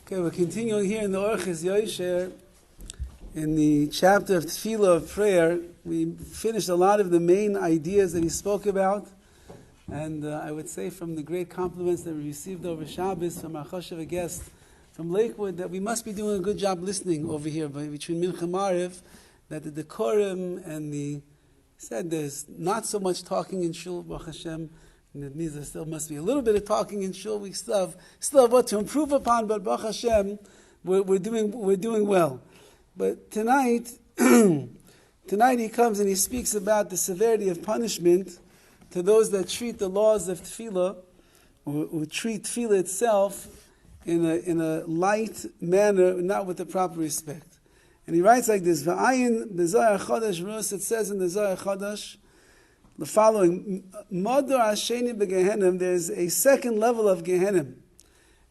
Okay, we're continuing here in the Orchos Yosher in the chapter of TEFILLAH of prayer. We finished a lot of the main ideas that he spoke about, and I would say from the great compliments that we received over Shabbos from our Choshev guest from Lakewood that we must be doing a good job listening over here between Mincha and Mariv, that the decorum and the said there's not so much talking in shul, Baruch Hashem. And it means there still must be a little bit of talking in shul. We still have what to improve upon, but Baruch Hashem, we're doing well. But tonight he comes and he speaks about the severity of punishment to those that treat the laws of tefillah, or treat tefillah itself in a light manner, not with the proper respect. And he writes like this: V'ayin b'Zohar Chodesh, it says in the Zohar Chodesh, the following: Modor Hasheni b'Gehinom, there's a second level of Gehinom.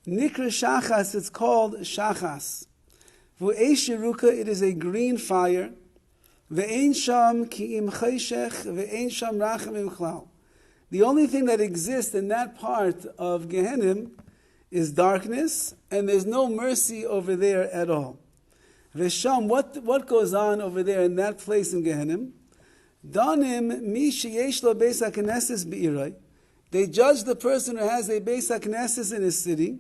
Nikra Shachas, it's called Shachas. V'eish Yeruka, it is a green fire. V'ein sham ki im chayshech, v'ein sham rachem im chlal. The only thing that exists in that part of Gehinom is darkness, and there's no mercy over there at all. V'sham, what goes on over there in that place in Gehinom? Danim mi sheyesh lo beis hakneses be'iroi. They judge the person who has a beis hakneses in his city.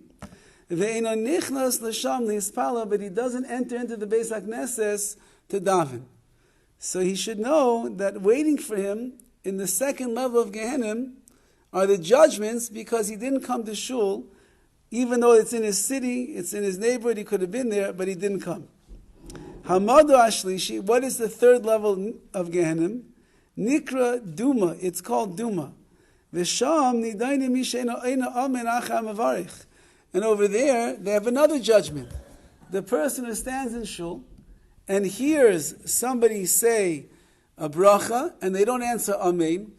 Ve'eno nichnas l'sham li'hispala, but he doesn't enter into the beis hakneses to daven. So he should know that waiting for him in the second level of Gehinom are the judgments, because he didn't come to shul, even though it's in his city, it's in his neighborhood, he could have been there, but he didn't come. Hamadu ashlishi, what is the third level of Gehinom? Nikra Duma, it's called Duma. V'sham nidayne mishena eina amen acham avarich. And over there, they have another judgment. The person who stands in shul and hears somebody say a bracha, and they don't answer amen,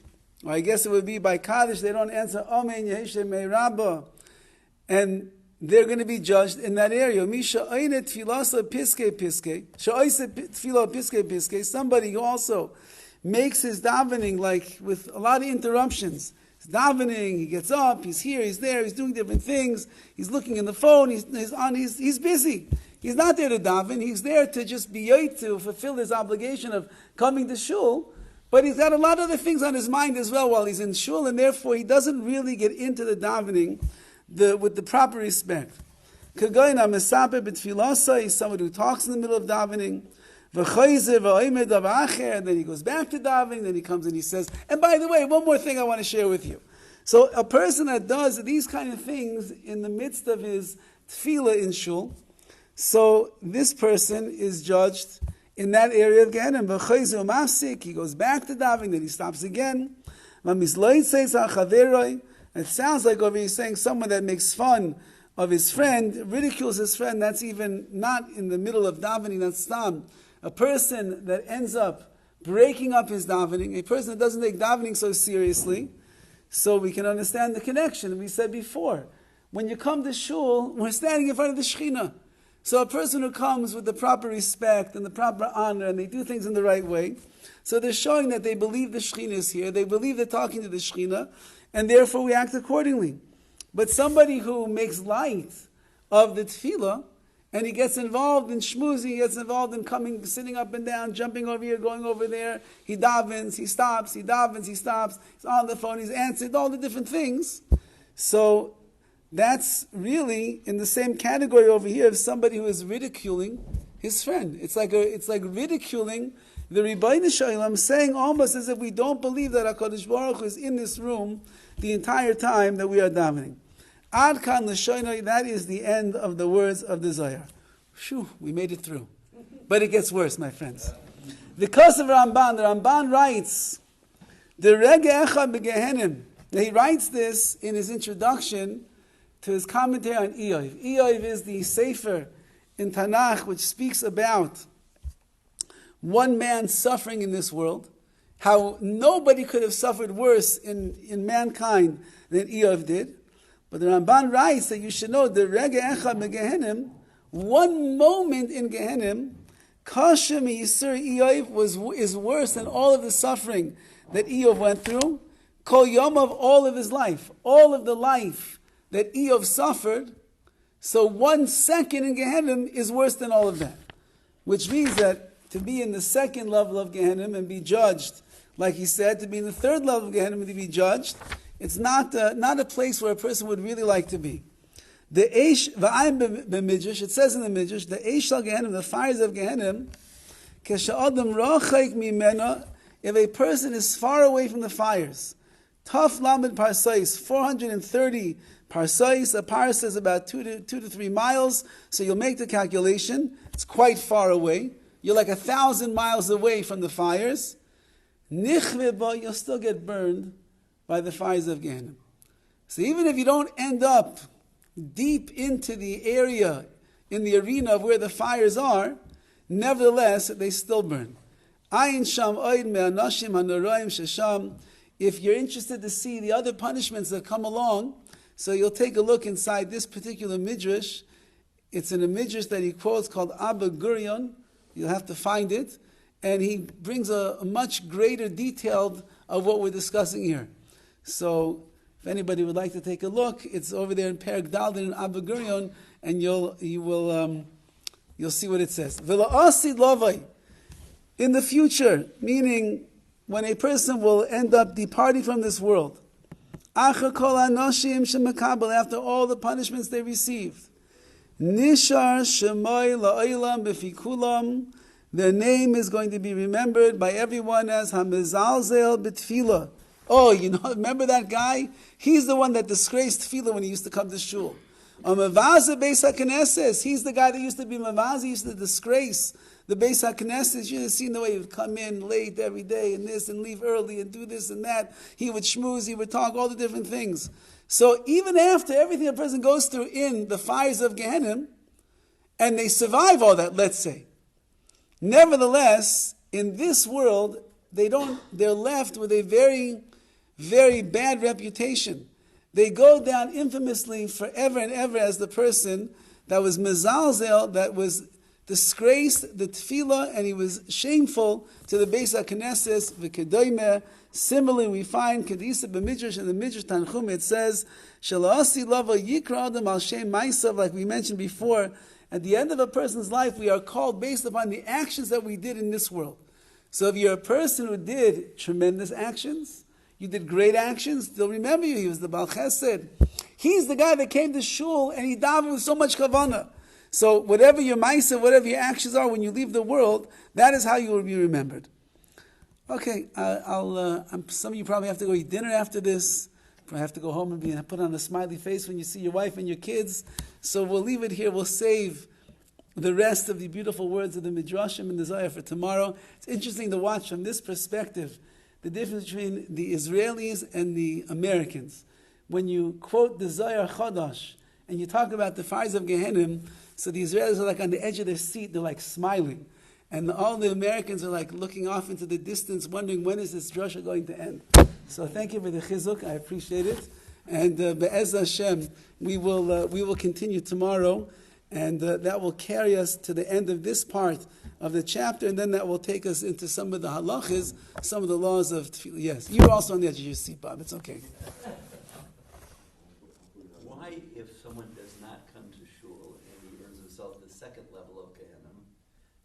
or I guess it would be by Kaddish, they don't answer amen, yeheshem me'rabba, and they're going to be judged in that area. Misha oine tefilasa piske piske, sha'oise tefillah piske piske, somebody who also makes his davening like with a lot of interruptions. He's davening, he gets up, he's here, he's there, he's doing different things, he's looking in the phone, he's busy. He's not there to daven, he's there to just be yoit, to fulfill his obligation of coming to shul, but he's got a lot of other things on his mind as well while he's in shul, and therefore he doesn't really get into the davening with the proper respect. Kagoyna mesape b'tfilasa, he's somebody who talks in the middle of davening. And then he goes back to davening, then he comes and he says, and by the way, one more thing I want to share with you. So a person that does these kind of things in the midst of his tefillah in shul, so this person is judged in that area of Gehinom. He goes back to davening, then he stops again. It sounds like over here he's saying someone that makes fun of his friend, ridicules his friend, that's even not in the middle of davening, that's stam. A person that ends up breaking up his davening, a person that doesn't take davening so seriously, so we can understand the connection. We said before, when you come to shul, we're standing in front of the Shekhinah. So a person who comes with the proper respect and the proper honor, and they do things in the right way, so they're showing that they believe the Shekhinah is here, they believe they're talking to the Shekhinah, and therefore we act accordingly. But somebody who makes light of the tefillah, and he gets involved in shmoozy, he gets involved in coming, sitting up and down, jumping over here, going over there, he davens, he stops, he davens, he stops, he's on the phone, he's answered, all the different things. So that's really in the same category over here of somebody who is ridiculing his friend. It's like ridiculing the Rabbi Shalom, saying almost as if we don't believe that HaKadosh Baruch Hu is in this room the entire time that we are davening. Ad kan l'shoinoi, that is the end of the words of the Zohar. Phew, we made it through. But it gets worse, my friends. Because of the Ramban writes, the Rege Echad b'Gehinom. He writes this in his introduction to his commentary on Iyov. Iyov is the sefer in Tanakh which speaks about one man suffering in this world, how nobody could have suffered worse in mankind than Iyov did. But the Ramban writes that you should know the Rege Echad b'Gehinom, one moment in Gehinom, Kasha Yisur Iyov is worse than all of the suffering that Iyov went through. Kol Yom of all of his life, all of the life that Iyov suffered, So 1 second in Gehinom is worse than all of that. Which means that to be in the second level of Gehinom and be judged, like he said, to be in the third level of Gehinom and to be judged, it's not a place where a person would really like to be. The Eish, v'ayim b'midrash, it says in the midrash, the Eish shel Gehinom, the fires of Gehinom, k'sha'adam rachayk mimena, if a person is far away from the fires, Taf lamed parsais, 430 parsais, a parsa is about 2 to 3 miles, so you'll make the calculation, it's quite far away, you're like 1,000 miles away from the fires, nichveba, you'll still get burned by the fires of Gehinom. So even if you don't end up deep into the area, in the arena of where the fires are, nevertheless, they still burn. Ayin sham oid me'anashim hanoraim shesham. If you're interested to see the other punishments that come along, so you'll take a look inside this particular midrash. It's in a midrash that he quotes called Abba Gurion. You'll have to find it. And he brings a much greater detail of what we're discussing here. So if anybody would like to take a look, it's over there in Perek Daled in Abba Gurion, and you'll see what it says. V'la'asid lavai. In the future, meaning when a person will end up departing from this world, after all the punishments they received, nishar shemai la'olam b'fikulam, their name is going to be remembered by everyone as hamizalzel b'tefillah. Oh, remember that guy? He's the one that disgraced tefillah when he used to come to shul. Mavaza Beis HaKnesses, he's the guy that used to be Mavaza, he used to disgrace the Beis HaKnesses. You should have seen the way he would come in late every day and this and leave early and do this and that. He would schmooze, he would talk, all the different things. So even after everything a person goes through in the fires of Gehinom, and they survive all that, let's say, nevertheless, in this world, they're left with a very, very bad reputation. They go down infamously forever and ever as the person that was mezalzel, that was disgraced the tefillah, and he was shameful to the Beis HaKnesses, v'kedoymeh. Similarly, we find Kedisa b'midrash, in the Midrash Tanchum, it says, Shalasi lava yikra adam al shem ma'asav, like we mentioned before, at the end of a person's life, we are called based upon the actions that we did in this world. So if you're a person who did tremendous actions, you did great actions, they'll remember you. He was the Baal Chesed. He's the guy that came to shul and he davened with so much kavanah. So whatever your ma'aseh, whatever your actions are when you leave the world, that is how you will be remembered. Okay, some of you probably have to go eat dinner after this. Probably have to go home and put on a smiley face when you see your wife and your kids. So we'll leave it here. We'll save the rest of the beautiful words of the Midrashim and the Zohar for tomorrow. It's interesting to watch from this perspective the difference between the Israelis and the Americans. When you quote the Zohar Chodosh and you talk about the fires of Gehinom, so the Israelis are like on the edge of their seat, they're like smiling. And all the Americans are like looking off into the distance, wondering when is this drasha going to end. So thank you for the chizuk, I appreciate it. And Be'ez Hashem, we will continue tomorrow, and that will carry us to the end of this part of the chapter, and then that will take us into some of the halachas, some of the laws of tefillah. Yes, you're also on the edge of your seat, Bob. It's okay. Why, if someone does not come to shul and he earns himself the second level of Gehinom,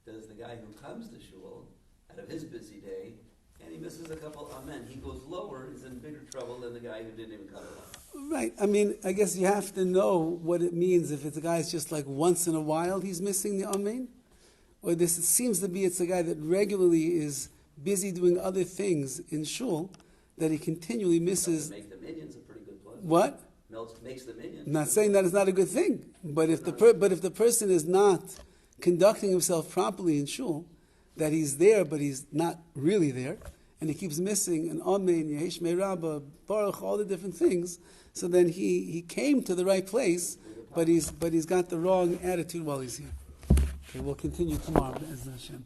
does the guy who comes to shul out of his busy day and he misses a couple amen, he goes lower, he's in bigger trouble than the guy who didn't even come at all? Right. I mean, I guess you have to know what it means if it's a guy's just like once in a while he's missing the amen. Or it seems to be it's a guy that regularly is busy doing other things in shul that he continually misses. Make the minions a pretty good plus. What? Makes the minions. I'm not saying that is not a good thing, but if the person is not conducting himself properly in shul, that he's there but he's not really there, and he keeps missing an amen, yehesh me'rabba, baruch, all the different things, so then he came to the right place, but he's got the wrong attitude while he's here. Okay, we'll continue tomorrow, Be'ez Hashem.